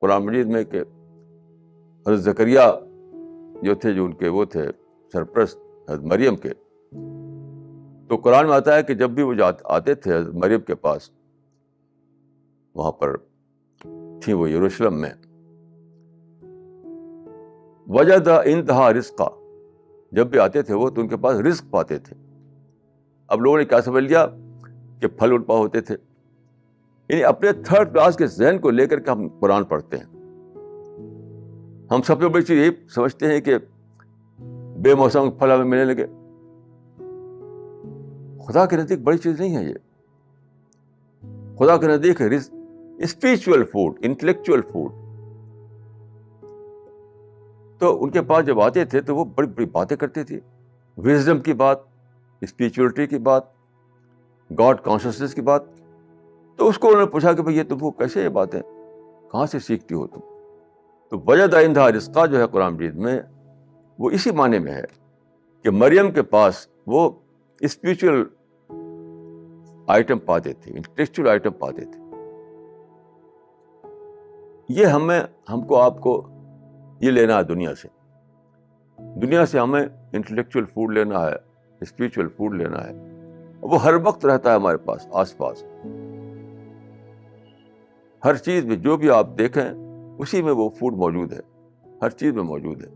قرآن مجید میں کہ حضرت زکریا جو تھے، جو ان کے وہ تھے سرپرست حضرت مریم کے، تو قرآن میں آتا ہے کہ جب بھی وہ آتے تھے حضرت مریم کے پاس، وہاں پر تھی وہ یروشلم میں، وجد انتہا رزقا، جب بھی آتے تھے وہ تو ان کے پاس رزق پاتے تھے. اب لوگوں نے کیا سمجھ لیا کہ پھل ان پا ہوتے تھے. یعنی اپنے تھرڈ کلاس کے ذہن کو لے کر کے ہم قرآن پڑھتے ہیں. ہم سب سے بڑی چیز یہی سمجھتے ہیں کہ بے موسم پھل ہمیں ملنے لگے. خدا کے نزدیک بڑی چیز نہیں ہے یہ. خدا کے نزدیک اسپریچول فوڈ، انٹلیکچوئل فوڈ. تو ان کے پاس جب آتے تھے تو وہ بڑی بڑی باتیں کرتے تھے، وزڈم کی بات، اسپریچولیٹی کی بات، گاڈ کانشسنس کی بات. تو اس کو انہوں نے پوچھا کہ بھئی یہ تم کو کیسے یہ باتیں کہاں سے سیکھتی ہو تم؟ تو وجد انتہا رزقا جو ہے قرآن مجید میں، وہ اسی معنی میں ہے کہ مریم کے پاس وہ اسپریچول آئٹم پاتے تھے، انٹلیکچوئل آئٹم پاتے تھے. یہ ہم کو آپ کو یہ لینا ہے دنیا سے. دنیا سے ہمیں انٹلیکچوئل فوڈ لینا ہے، اسپریچول فوڈ لینا ہے. وہ ہر وقت رہتا ہے ہمارے پاس آس پاس. ہر چیز میں جو بھی آپ دیکھیں اسی میں وہ فوڈ موجود ہے، ہر چیز میں موجود ہے.